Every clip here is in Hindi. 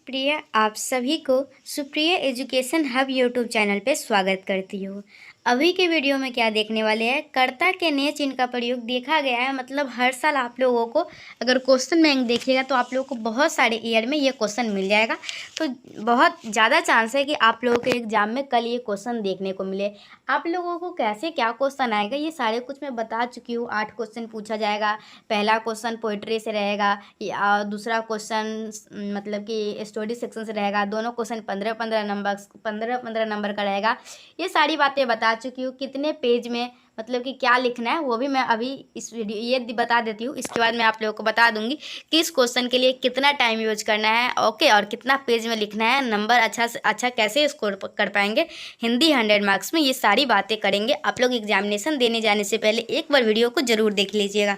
प्रिय आप सभी को Supriya education hub YouTube channel पे स्वागत करती हूँ। अभी के वीडियो में क्या देखने वाले हैं, कर्ता के नए चिन्ह का प्रयोग देखा गया है। मतलब हर साल आप लोगों को अगर क्वेश्चन बैंक देखिएगा तो आप लोगों को बहुत सारे ईयर में ये क्वेश्चन मिल जाएगा। तो बहुत ज़्यादा चांस है कि आप लोगों के एग्जाम में कल ये क्वेश्चन देखने को मिले। आप लोगों को कैसे क्या क्वेश्चन आएगा ये सारे कुछ मैं बता चुकी हूँ। 8 क्वेश्चन पूछा जाएगा। पहला क्वेश्चन पोइट्री से रहेगा या दूसरा क्वेश्चन मतलब कि स्टोरी सेक्शन से रहेगा। दोनों क्वेश्चन 15-15 नंबर का रहेगा। ये सारी बातें बता चुकी हूँ। कितने पेज में मतलब कि क्या लिखना है वो भी मैं अभी इस वीडियो ये बता देती हूँ। इसके बाद मैं आप लोगों को बता दूंगी कि इस क्वेश्चन के लिए कितना टाइम यूज करना है, ओके, और कितना पेज में लिखना है, नंबर अच्छा से अच्छा कैसे स्कोर कर पाएंगे हिंदी 100 मार्क्स में। ये सारी बातें करेंगे। आप लोग एग्जामिनेशन देने जाने से पहले एक बार वीडियो को जरूर देख लीजिएगा।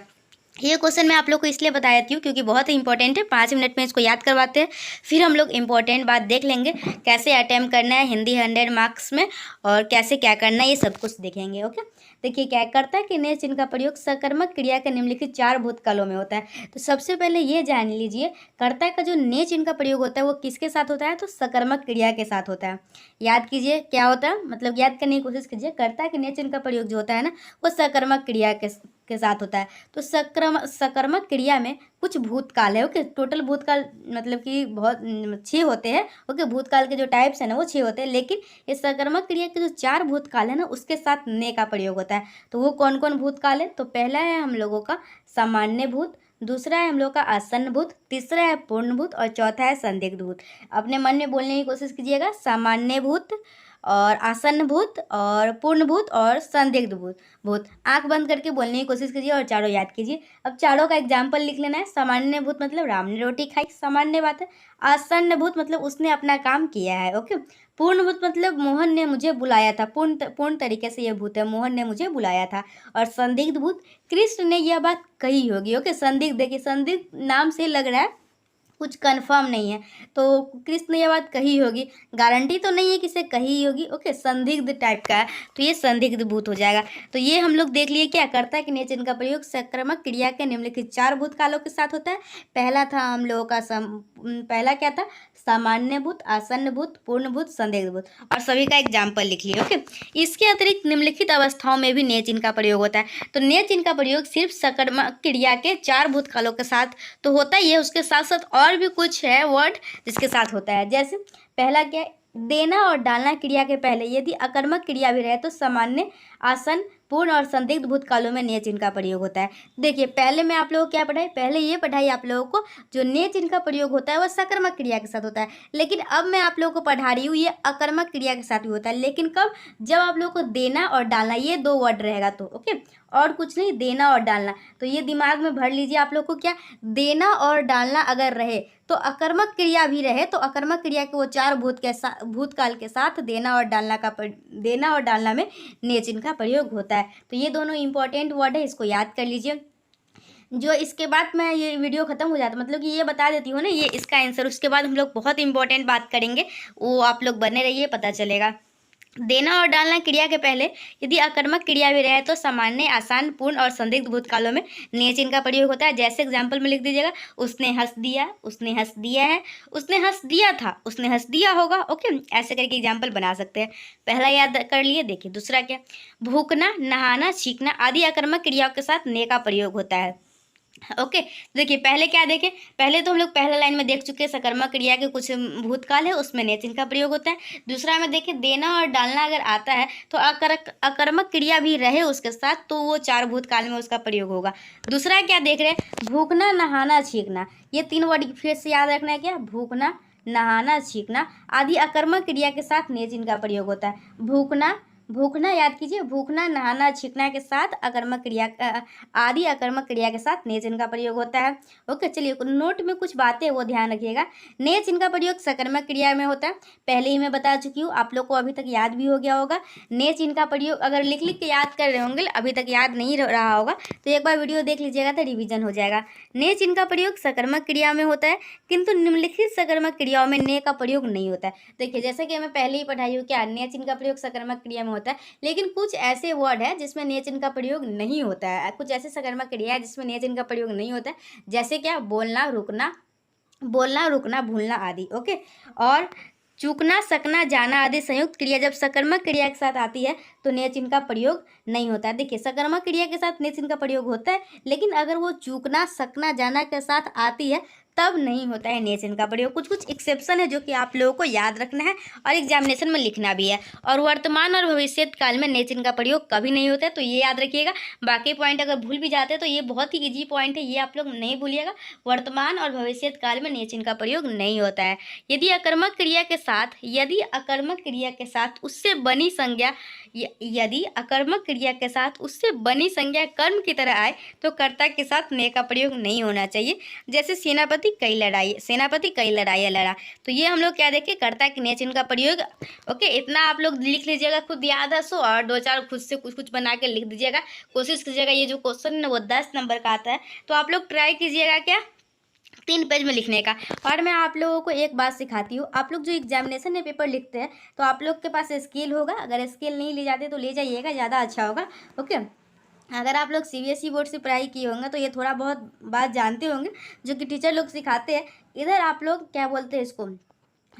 ये क्वेश्चन मैं आप लोग को इसलिए बता देती हूँ क्योंकि बहुत ही इंपॉर्टेंट है। 5 मिनट में इसको याद करवाते हैं, फिर हम लोग इंपॉर्टेंट बात देख लेंगे कैसे अटैम्प्ट करना है हिंदी 100 मार्क्स में और कैसे क्या करना है, ये सब कुछ देखेंगे। ओके, देखिए क्या करता है कि नए चिन्ह का प्रयोग सकर्मक क्रिया के निम्नलिखित 4 भूतकालों में होता है। तो सबसे पहले ये जान लीजिए, कर्ता का जो नए चिन्ह का प्रयोग होता है वो किसके साथ होता है, तो सकर्मक क्रिया के साथ होता है। याद कीजिए क्या होता है, मतलब याद करने की कोशिश कीजिए। कर्ता के नए चिन्ह का प्रयोग जो होता है ना वो सकर्मक क्रिया के साथ होता है। तो सकर्मक क्रिया में कुछ भूतकाल है। ओके, टोटल भूतकाल मतलब कि बहुत 6 होते हैं। ओके, भूतकाल के जो टाइप्स है ना वो 6 होते हैं, लेकिन ये सकर्मक क्रिया के जो 4 भूतकाल है ना उसके साथ ने का प्रयोग होता है। तो वो कौन कौन भूतकाल है, तो पहला है हम लोगों का सामान्य भूत, दूसरा है हम लोग का आसन्न भूत, तीसरा है पूर्ण भूत और चौथा है संदिग्ध भूत। अपने मन में बोलने की कोशिश कीजिएगा, सामान्य भूत और आसन्न भूत और पूर्ण भूत और संदिग्ध भूत। आंख बंद करके बोलने की कोशिश कीजिए और चारों याद कीजिए। अब चारों का एग्जाम्पल लिख लेना है। सामान्य भूत मतलब राम ने रोटी खाई, सामान्य बात है। आसन्न भूत मतलब उसने अपना काम किया है। ओके, पूर्ण भूत मतलब मोहन ने मुझे बुलाया था। पूर्ण तरीके से ये भूत है, मोहन ने मुझे बुलाया था। और संदिग्ध भूत, कृष्ण ने यह बात कही होगी। ओके, संदिग्ध देखिए, संदिग्ध नाम से लग रहा है कुछ कंफर्म नहीं है, तो कृष्ण ने ये बात कही होगी, गारंटी तो नहीं है कि इसे कही होगी। ओके, संदिग्ध टाइप का है तो ये संदिग्ध भूत हो जाएगा। तो ये हम लोग देख लिए क्या करता है कि नए चिन्ह का प्रयोग सकर्मक क्रिया के निम्नलिखित 4 भूतकालों के साथ होता है। पहला था हम लोगों का पहला क्या था, सामान्य भूत, आसन्न भूत, पूर्ण भूत, संदिग्ध भूत, और सभी का एग्जाम्पल लिख लिए। ओके, इसके अतिरिक्त निम्नलिखित अवस्थाओं में भी नए चिन्ह का प्रयोग होता है। तो नए चिन्ह का प्रयोग सिर्फ सकर्मक क्रिया के 4 भूतकालों के साथ तो होता ही है, उसके साथ साथ और भी कुछ है वर्ड जिसके साथ होता है। जैसे पहला क्या है, देना और डालना क्रिया के पहले यदि अकर्मक क्रिया भी रहे तो सामान्य, आसन, पूर्ण और संदिग्ध भूतकालों में नए चिन्ह का प्रयोग होता है। देखिए पहले मैं आप लोगों को क्या पढ़ाई, पहले ये पढ़ाई आप लोगों को जो नए चिन्ह का प्रयोग होता है वह सकर्मक क्रिया के साथ होता है, लेकिन अब मैं आप लोगों को पढ़ा रही हूँ ये अकर्मक क्रिया के साथ भी होता है। लेकिन कब, जब आप लोगों को देना और डालना ये 2 वर्ड रहेगा तो। ओके, और कुछ नहीं, देना और डालना। तो ये दिमाग में भर लीजिए आप लोग को, क्या देना और डालना अगर रहे तो अकर्मक क्रिया भी रहे तो अकर्मक क्रिया के वो 4 भूतकाल के साथ देना और डालना में नए चिन्ह का प्रयोग होता है। तो ये दोनों इंपॉर्टेंट वर्ड है, इसको याद कर लीजिए। जो इसके बाद मैं ये वीडियो खत्म हो जाता मतलब कि ये बता देती हूँ ना ये इसका आंसर, उसके बाद हम लोग बहुत इंपॉर्टेंट बात करेंगे, वो आप लोग बने रहिए, पता चलेगा। देना और डालना क्रिया के पहले यदि अकर्मक क्रिया भी रहे तो सामान्य, आसान, पूर्ण और संदिग्ध भूतकालों में नए चिन्ह का प्रयोग होता है। जैसे एग्जाम्पल में लिख दीजिएगा, उसने हंस दिया, उसने हंस दिया है, उसने हंस दिया था, उसने हंस दिया होगा। ओके, ऐसे करके एग्जाम्पल बना सकते हैं। पहला याद कर लिए। देखिए दूसरा क्या, भूखना, नहाना, छींकना आदि अकर्मक क्रियाओं के साथ ने का प्रयोग होता है। ओके, देखिए पहले क्या देखें, पहले तो हम लोग पहला लाइन में देख चुके हैं सकर्मक क्रिया के कुछ भूतकाल है उसमें नए चिन्ह का प्रयोग होता है। दूसरा में देखें देना और डालना अगर आता है तो अकर्मक क्रिया भी रहे उसके साथ तो वो 4 भूतकाल में उसका प्रयोग होगा। दूसरा क्या देख रहे हैं, भूखना, नहाना, छींकना, ये 3 वर्ड फिर से याद रखना है। क्या, भूखना, नहाना, छींकना आदि अकर्मक क्रिया के साथ नए चिन्ह का प्रयोग होता है। भूखना याद कीजिए, भूखना, नहाना, छींकना के साथ अकर्मक क्रिया आदि अकर्मक क्रिया के साथ नए चिन्ह का प्रयोग होता है। ओके, चलिए नोट में कुछ बातें वो ध्यान रखिएगा। नए चिन्ह का प्रयोग सकर्मक क्रिया में होता है, पहले ही मैं बता चुकी हूँ, आप लोग को अभी तक याद भी हो गया होगा। नए चिन्ह का प्रयोग अगर लिख लिख के याद कर रहे होंगे, अभी तक याद नहीं रहा होगा तो एक बार वीडियो देख लीजिएगा तो रिविजन हो जाएगा। नए चिन्ह का प्रयोग सकर्मक क्रिया में होता है किंतु निम्नलिखित सकर्मक क्रियाओं में ने का प्रयोग नहीं होता है। देखिए जैसे कि मैं पहले ही पढ़ाई हूँ, क्या नए चिन्ह का प्रयोग सकर्मक क्रिया में होता है, लेकिन कुछ ऐसे वर्ड है जिसमें नए चिन्ह का प्रयोग नहीं होता है, कुछ ऐसे सकर्मक क्रिया है जिसमें नए चिन्ह का प्रयोग नहीं होता है। जैसे क्या, बोलना, रुकना, बोलना, रुकना, भूलना आदि। ओके। और चूकना, सकना, जाना आदि संयुक्त क्रिया जब सकर्मक क्रिया के साथ आती है तो नेय चिन्ह का प्रयोग नहीं होता है। देखिए, सकर्मक क्रिया के साथ नेय चिन्ह का प्रयोग होता है, लेकिन अगर वो चूकना, सकना, जाना के साथ आती है तब नहीं होता है नेय चिन्ह का प्रयोग। कुछ कुछ एक्सेप्शन है जो कि आप लोगों को याद रखना है और एग्जामिनेशन में लिखना भी है। और वर्तमान और भविष्य काल में नेय चिन्ह का प्रयोग कभी नहीं होता है, तो ये याद रखिएगा। बाकी पॉइंट अगर भूल भी जाते हैं तो ये बहुत ही ईजी पॉइंट है, ये आप लोग नहीं भूलिएगा। वर्तमान और भविष्य काल में नेय चिन्ह का प्रयोग नहीं होता है। यदि अकर्मक क्रिया के साथ उससे बनी संज्ञा यदि अकर्मक क्रिया के साथ उससे बनी संज्ञा कर्म की तरह आए तो कर्ता के साथ नेय का प्रयोग नहीं होना चाहिए। जैसे सेनापति कई लड़ाइयाँ लड़ा, तो ये हम लोग क्या देखें, कर्ता के नेय चिन्ह का प्रयोग। ओके, इतना आप लोग लिख लीजिएगा, खुद याद है सो, और दो चार खुद से कुछ कुछ बना के लिख दीजिएगा। कोशिश कीजिएगा ये जो क्वेश्चन है वो 10 नंबर का आता है, तो आप लोग ट्राई कीजिएगा क्या 3 पेज में लिखने का। और मैं आप लोगों को एक बात सिखाती हूँ, आप लोग जो एग्जामिनेशन में पेपर लिखते हैं तो आप लोग के पास स्केल होगा, अगर स्केल नहीं ले जाते तो ले जाइएगा, ज़्यादा अच्छा होगा। ओके। अगर आप लोग सीबीएसई बोर्ड से पढ़ाई किए होंगे तो ये थोड़ा बहुत बात जानते होंगे जो कि टीचर लोग सिखाते हैं। इधर आप लोग क्या बोलते हैं इसको,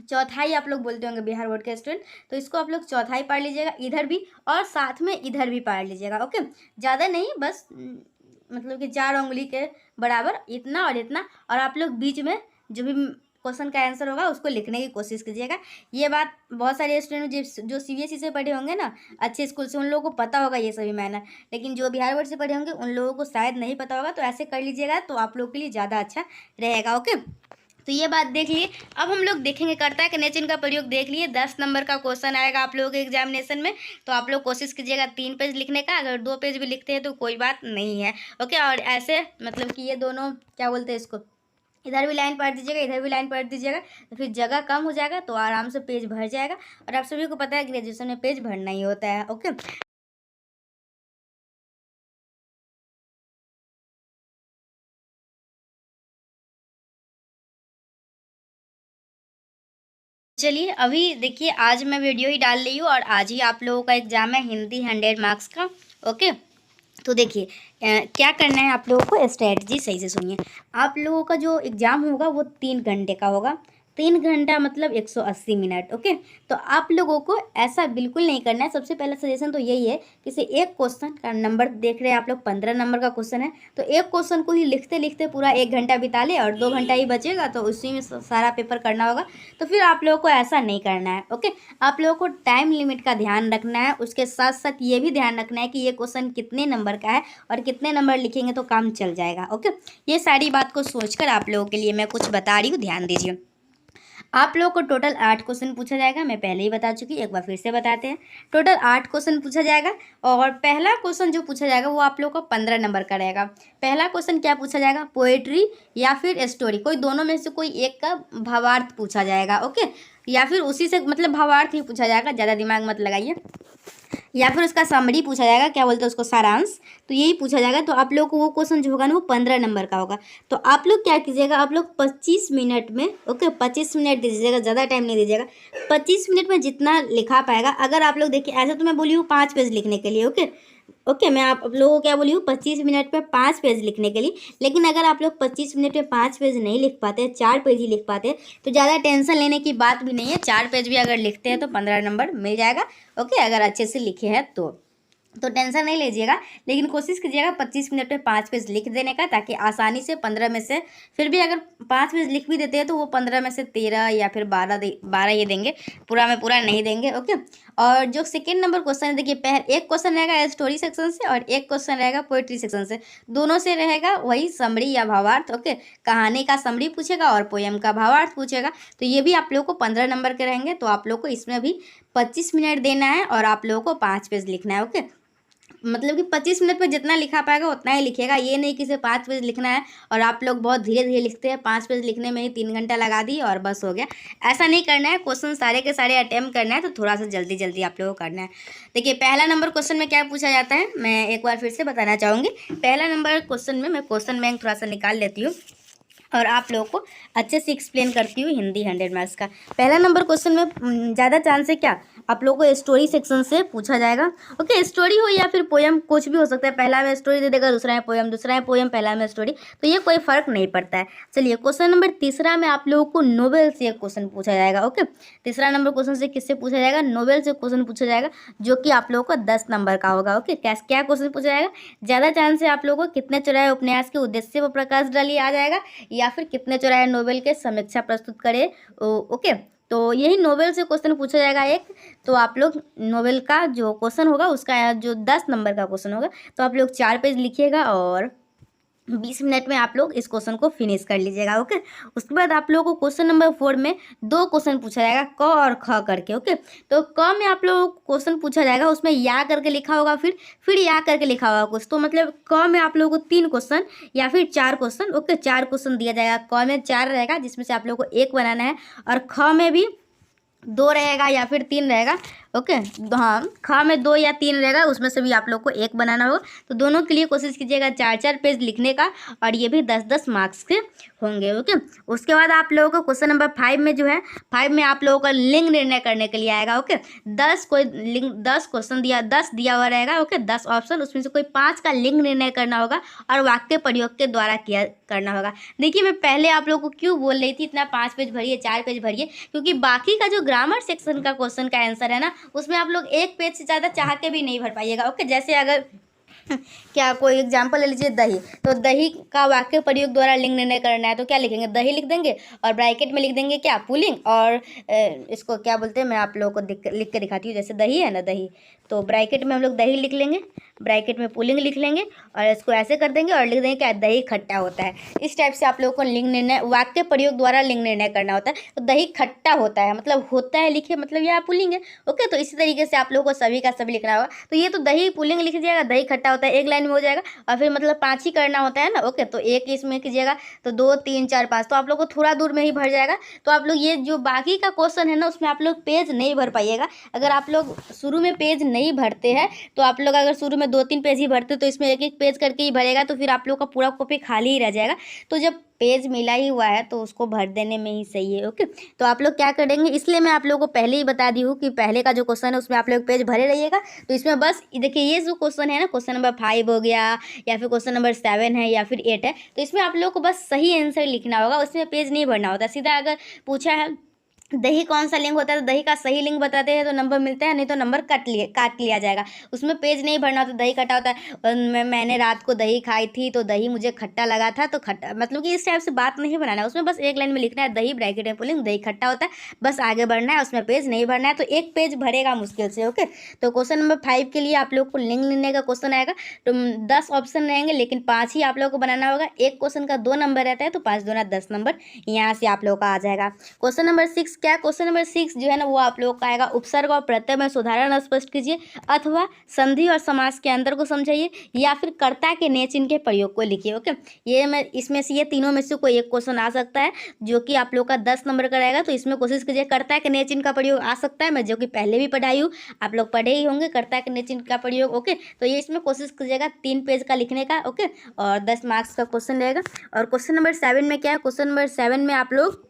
चौथाई आप लोग बोलते होंगे बिहार बोर्ड के स्टूडेंट, तो इसको आप लोग चौथाई पढ़ लीजिएगा इधर भी, और साथ में इधर भी पढ़ लीजिएगा। ओके, ज़्यादा नहीं, बस मतलब कि 4 उंगली के बराबर इतना और इतना, और आप लोग बीच में जो भी क्वेश्चन का आंसर होगा उसको लिखने की कोशिश कीजिएगा। ये बात बहुत सारे स्टूडेंट जो सीबीएसई से पढ़े होंगे ना, अच्छे स्कूल से, उन लोगों को पता होगा ये सभी मैनर, लेकिन जो बिहार बोर्ड से पढ़े होंगे उन लोगों को शायद नहीं पता होगा, तो ऐसे कर लीजिएगा तो आप लोग के लिए ज़्यादा अच्छा रहेगा। ओके, तो ये बात देख लिए। अब हम लोग देखेंगे कर्ता के नेय चिन्ह का प्रयोग देख लिए। 10 नंबर का क्वेश्चन आएगा आप लोगों के एग्जामिनेशन में, तो आप लोग कोशिश कीजिएगा 3 पेज लिखने का, अगर 2 पेज भी लिखते हैं तो कोई बात नहीं है। ओके, और ऐसे मतलब कि ये दोनों क्या बोलते हैं इसको, इधर भी लाइन पढ़ दीजिएगा, इधर भी लाइन पढ़ दीजिएगा, तो फिर जगह कम हो जाएगा, तो आराम से पेज भर जाएगा। और आप सभी को पता है ग्रेजुएशन में पेज भरना ही होता है। ओके, चलिए अभी देखिए, आज मैं वीडियो ही डाल रही हूँ और आज ही आप लोगों का एग्जाम है हिंदी 100 मार्क्स का। ओके, तो देखिए क्या करना है आप लोगों को, स्ट्रेटजी सही से सुनिए। आप लोगों का जो एग्ज़ाम होगा वो 3 घंटे का होगा। 3 घंटा मतलब 180 मिनट। ओके, तो आप लोगों को ऐसा बिल्कुल नहीं करना है। सबसे पहला सजेशन तो यही है कि से एक क्वेश्चन का नंबर देख रहे हैं आप लोग, 15 नंबर का क्वेश्चन है, तो एक क्वेश्चन को ही लिखते लिखते पूरा 1 घंटा बिता ले और 2 घंटा ही बचेगा, तो उसी में सारा पेपर करना होगा। तो फिर आप लोगों को ऐसा नहीं करना है। ओके, आप लोगों को टाइम लिमिट का ध्यान रखना है, उसके साथ साथ ये भी ध्यान रखना है कि ये क्वेश्चन कितने नंबर का है और कितने नंबर लिखेंगे तो काम चल जाएगा। ओके, ये सारी बात को सोचकर आप लोगों के लिए मैं कुछ बता रही हूँ, ध्यान दीजिए। आप लोगों को टोटल 8 क्वेश्चन पूछा जाएगा, मैं पहले ही बता चुकी, एक बार फिर से बताते हैं। टोटल 8 क्वेश्चन पूछा जाएगा, और पहला क्वेश्चन जो पूछा जाएगा वो आप लोगों को 15 नंबर का रहेगा। पहला क्वेश्चन क्या पूछा जाएगा, पोएट्री या फिर स्टोरी, कोई दोनों में से कोई एक का भावार्थ पूछा जाएगा। ओके, या फिर उसी से मतलब भावार्थ ही पूछा जाएगा, ज़्यादा दिमाग मत लगाइए, या फिर उसका समरी पूछा जाएगा, क्या बोलते हैं उसको, सारांश, तो यही पूछा जाएगा। तो आप लोग को वो क्वेश्चन जो होगा ना वो 15 नंबर का होगा। तो आप लोग क्या कीजिएगा, आप लोग 25 मिनट में, ओके 25 मिनट दीजिएगा, ज़्यादा टाइम नहीं दीजिएगा। 25 मिनट में जितना लिखा पाएगा, अगर आप लोग देखिए ऐसे तो मैं बोली हूँ 5 पेज लिखने के लिए। ओके ओके, मैं आप लोगों को क्या बोली हूँ, 25 मिनट में 5 पेज लिखने के लिए, लेकिन अगर आप लोग 25 मिनट में 5 पेज नहीं लिख पाते, 4 पेज ही लिख पाते, तो ज़्यादा टेंशन लेने की बात भी नहीं है। 4 पेज भी अगर लिखते हैं तो 15 नंबर मिल जाएगा। ओके, अगर अच्छे से लिखे हैं तो टेंशन नहीं लीजिएगा, लेकिन कोशिश कीजिएगा 25 मिनट में 5 पेज लिख देने का, ताकि आसानी से 15 में से, फिर भी अगर 5 पेज लिख भी देते हैं तो वो 15 में से 13 या फिर 12 ये देंगे, पूरा में पूरा नहीं देंगे। ओके, और जो सेकेंड नंबर क्वेश्चन है, देखिए एक क्वेश्चन रहेगा स्टोरी सेक्शन से और एक क्वेश्चन रहेगा पोएट्री सेक्शन से, दोनों से रहेगा वही समरी या भावार्थ। ओके, कहानी का समरी पूछेगा और पोएम का भावार्थ पूछेगा, तो ये भी आप लोग को 15 नंबर के रहेंगे। तो आप लोग को इसमें भी 25 मिनट देना है और आप लोगों को 5 पेज लिखना है। ओके, मतलब कि 25 मिनट में जितना लिखा पाएगा उतना ही लिखेगा, ये नहीं कि सिर्फ 5 पेज लिखना है और आप लोग बहुत धीरे धीरे लिखते हैं, 5 पेज लिखने में ही 3 घंटा लगा दी और बस हो गया। ऐसा नहीं करना है, क्वेश्चन सारे के सारे अटेम्प्ट करना है, तो थोड़ा सा जल्दी जल्दी आप लोगों को करना है। देखिए पहला नंबर क्वेश्चन में क्या पूछा जाता है, मैं एक बार फिर से बताना चाहूँगी। पहला नंबर क्वेश्चन में मैं क्वेश्चन बैंक थोड़ा सा निकाल लेती हूँ और आप लोगों को अच्छे से एक्सप्लेन करती हूँ हिंदी 100 मार्क्स का। पहला नंबर क्वेश्चन में ज़्यादा चांस है क्या, आप लोगों को स्टोरी सेक्शन से पूछा जाएगा। ओके, स्टोरी हो या फिर पोयम, कुछ भी हो सकता है। पहला में स्टोरी दे देगा, दूसरा है पोयम, दूसरा है पोयम, पहला में स्टोरी, तो ये कोई फर्क नहीं पड़ता है। चलिए क्वेश्चन नंबर तीसरा में आप लोगों को नोवेल से एक क्वेश्चन पूछा जाएगा। ओके, तीसरा नंबर क्वेश्चन से किससे पूछा जाएगा? नोवेल से क्वेश्चन पूछा जाएगा, जो कि आप लोगों को 10 नंबर का होगा। ओके, क्या क्या क्वेश्चन पूछा जाएगा? ज़्यादा चांस है आप लोगों को कितने चौराहे उपन्यास के उद्देश्य पर प्रकाश डाली आ जाएगा, या फिर कितने चौराहे नोवेल के समीक्षा प्रस्तुत करे। ओके, तो यही नोवेल से क्वेश्चन पूछा जाएगा एक। तो आप लोग नोवेल का जो क्वेश्चन होगा उसका जो 10 नंबर का क्वेश्चन होगा, तो आप लोग 4 पेज लिखिएगा और 20 मिनट में आप लोग इस क्वेश्चन को फिनिश कर लीजिएगा। ओके, उसके बाद आप लोगों को क्वेश्चन नंबर 4 में 2 क्वेश्चन पूछा जाएगा, क और ख करके। ओके, तो क में आप लोगों को क्वेश्चन पूछा जाएगा, उसमें या करके लिखा होगा, फिर या करके लिखा होगा कुछ। तो मतलब क में आप लोगों को 3 क्वेश्चन या फिर 4 क्वेश्चन। ओके, 4 क्वेश्चन दिया जाएगा। क में 4 रहेगा, जिसमें से आप लोगों को 1 बनाना है, और ख में भी 2 रहेगा या फिर 3 रहेगा। ओके, हाँ, ख में 2 या 3 रहेगा, उसमें से भी आप लोग को 1 बनाना होगा। तो दोनों के लिए कोशिश कीजिएगा 4-4 पेज लिखने का, और ये भी 10-10 मार्क्स के होंगे। ओके, उसके बाद आप लोगों को क्वेश्चन नंबर 5 में जो है, 5 में आप लोगों का लिंग निर्णय करने के लिए आएगा। ओके, 10 कोई लिंग, 10 क्वेश्चन दिया, 10 दिया हुआ रहेगा। ओके, 10 ऑप्शन, उसमें से कोई 5 का लिंग निर्णय करना होगा और वाक्य प्रयोग के द्वारा किया करना होगा। देखिए, मैं पहले आप लोगों को क्यों बोल रही थी इतना 5 पेज भरिए, 4 पेज भरिए, क्योंकि बाकी का जो ग्रामर सेक्शन का क्वेश्चन का आंसर है ना, उसमें आप लोग 1 पेज से ज़्यादा चाह के भी नहीं भर पाइएगा। ओके, जैसे अगर क्या कोई एग्जाम्पल ले लीजिए, दही, तो दही का वाक्य प्रयोग द्वारा लिंग निर्णय करना है, तो क्या लिखेंगे? दही लिख देंगे, और ब्रैकेट में लिख देंगे क्या? पुल्लिंग, और इसको क्या बोलते हैं, मैं आप लोगों को लिख के दिखाती हूँ। जैसे दही है ना, दही, तो ब्रैकेट में हम लोग दही लिख लेंगे, ब्रैकेट में पुल्लिंग लिख लेंगे, और इसको ऐसे कर देंगे और लिख देंगे क्या? दही खट्टा होता है। इस टाइप से आप लोगों को लिंग निर्णय, वाक्य प्रयोग द्वारा लिंग निर्णय करना होता है। तो दही खट्टा होता है मतलब होता है लिखे, मतलब यह पुल्लिंग है। ओके, तो इसी तरीके से आप लोगों को सभी का सभी लिखना होगा। तो ये तो दही पुल्लिंग लिख दीजिएगा, दही खट्टा होता है, एक लाइन में हो जाएगा। और फिर मतलब 5 ही करना होता है ना। ओके, तो एक इसमें कीजिएगा, तो 2 3 4 5, तो आप लोग को थोड़ा दूर में ही भर जाएगा। तो आप लोग ये जो बाकी का क्वेश्चन है ना, उसमें आप लोग पेज नहीं भर पाइएगा। अगर आप लोग शुरू में पेज नहीं भरते हैं, तो आप लोग अगर शुरू में 2-3 पेज ही भरते, तो इसमें 1-1 पेज करके ही भरेगा, तो फिर आप लोग का पूरा कॉपी खाली ही रह जाएगा। तो जब पेज मिला ही हुआ है तो उसको भर देने में ही सही है। ओके, तो आप लोग क्या करेंगे, इसलिए मैं आप लोगों को पहले ही बता दी हूँ कि पहले का जो क्वेश्चन है उसमें आप लोग पेज भरे रहिएगा। तो इसमें बस देखिए, ये जो क्वेश्चन है ना, क्वेश्चन नंबर 5 हो गया, या फिर क्वेश्चन नंबर 7 है, या फिर 8 है, तो इसमें आप लोग को बस सही आंसर लिखना होगा, उसमें पेज नहीं भरना होता। सीधा अगर पूछा है दही कौन सा लिंग होता है, तो दही का सही लिंग बताते हैं तो नंबर मिलता है, नहीं तो नंबर काट लिया जाएगा। उसमें पेज नहीं भरना होता, दही खट्टा होता है, और मैंने रात को दही खाई थी तो दही मुझे खट्टा लगा था, तो खट्टा, मतलब कि इस टाइप से बात नहीं बनाना है। उसमें बस एक लाइन में लिखना है, दही ब्रैकेट में पुल्लिंग, दही खट्टा होता है, बस आगे बढ़ना है, उसमें पेज नहीं भरना है। तो 1 पेज भरेगा मुश्किल से। ओके, तो क्वेश्चन नंबर 5 के लिए आप लोग को लिंग निर्णय का क्वेश्चन आएगा। तो 10 ऑप्शन रहेंगे, लेकिन 5 ही आप लोग को बनाना होगा। एक क्वेश्चन का 2 नंबर रहता है, तो 5 दूना 10 नंबर यहाँ से आप लोग का आ जाएगा। क्वेश्चन नंबर 6 क्या? क्वेश्चन नंबर 6 जो है ना, वो आप लोग का आएगा, उपसर्ग और प्रत्यय में सुधारण स्पष्ट कीजिए, अथवा संधि और समास के अंतर को समझाइए, या फिर कर्ता के ने चिन्ह के प्रयोग को लिखिए। ओके, ये मैं इसमें से, ये तीनों में से कोई एक क्वेश्चन आ सकता है, जो कि आप लोग का 10 नंबर का रहेगा। तो इसमें कोशिश कीजिए, कर्ता के ने चिन्ह का प्रयोग आ सकता है, मैं जो कि पहले भी पढ़ाई हूँ, आप लोग पढ़े ही होंगे कर्ता के ने चिन्ह का प्रयोग। ओके, तो ये इसमें कोशिश कीजिएगा 3 पेज का लिखने का। ओके, और 10 मार्क्स का क्वेश्चन रहेगा। और क्वेश्चन नंबर 7 में क्या है? क्वेश्चन नंबर 7 में आप लोग,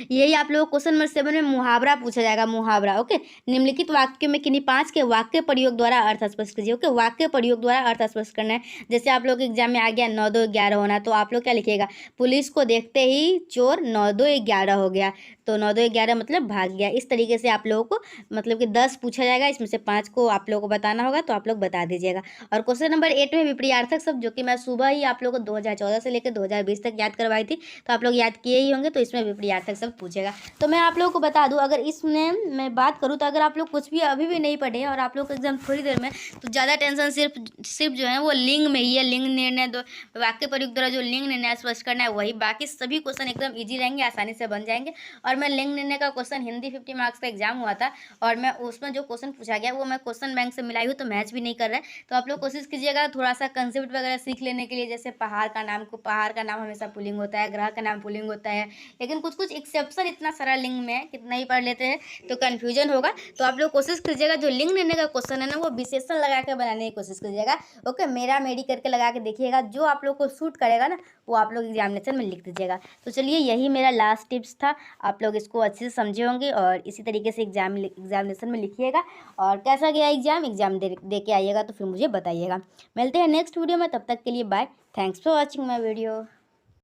यही आप लोग क्वेश्चन नंबर 7 में मुहावरा पूछा जाएगा, मुहावरा। ओके, निम्नलिखित वाक्य में किन्हीं 5 के वाक्य प्रयोग द्वारा अर्थ स्पष्ट कीजिए। ओके, वाक्य प्रयोग द्वारा अर्थ स्पष्ट करना है। जैसे आप लोग एग्जाम में आ गया 9 2 11 होना, तो आप लोग क्या लिखिएगा? पुलिस को देखते ही चोर 9 2 11 हो गया, तो 9 2 11 मतलब भाग गया। इस तरीके से आप लोगों को मतलब कि 10 पूछा जाएगा, इसमें से 5 को आप लोगों को बताना होगा, तो आप लोग बता दीजिएगा। और क्वेश्चन नंबर 8 में विपरीतार्थक शब्द, जो कि मैं सुबह ही आप लोगों को 2014 से लेकर 2020 तक याद करवाई थी, तो आप लोग याद किए ही होंगे। तो इसमें विपरीतार्थक शब्द पूछेगा। तो मैं आप लोगों को बता दूं, अगर इसमें मैं बात करूं, तो अगर आप लोग कुछ भी अभी भी नहीं पढ़े और आप लोग को एग्जाम थोड़ी देर में, तो ज़्यादा टेंशन सिर्फ जो है वो लिंग में ही है। लिंग निर्णय दो, वाक्य प्रयोग द्वारा जो लिंग निर्णय स्पष्ट करना है वही, बाकी सभी क्वेश्चन एकदम ईजी रहेंगे, आसानी से बन जाएंगे। और मैं लिंग निर्णय का क्वेश्चन, हिंदी 50 मार्क्स का एग्जाम हुआ था, और मैं उसमें जो क्वेश्चन पूछा गया वो मैं क्वेश्चन बैंक से मिलाई हूँ, तो मैच भी नहीं कर रहा है। तो आप लोग कोशिश कीजिएगा थोड़ा सा कंसेप्ट वगैरह सीख लेने के लिए। जैसे पहाड़ का नाम हमेशा पुल्लिंग होता है, ग्रह का नाम पुल्लिंग होता है, लेकिन कुछ कुछ कंसेप्शन इतना सारा लिंक में है, कितना ही पढ़ लेते हैं तो कन्फ्यूजन होगा। तो आप लोग कोशिश कीजिएगा जो लिंक देने का क्वेश्चन है ना वो विशेषण लगा के बनाने की कोशिश कीजिएगा। ओके, मेरा मेरी करके लगा के देखिएगा, जो आप लोग को सूट करेगा ना वो आप लोग एग्जामिनेशन में लिख दीजिएगा। तो चलिए यही मेरा लास्ट टिप्स था, आप लोग इसको अच्छे से समझे होंगे और इसी तरीके से एग्जामिनेशन में लिखिएगा। और कैसा गया एग्जाम दे के आइएगा तो फिर मुझे बताइएगा। मिलते हैं नेक्स्ट वीडियो में, तब तक के लिए bye. Thanks for watching my video.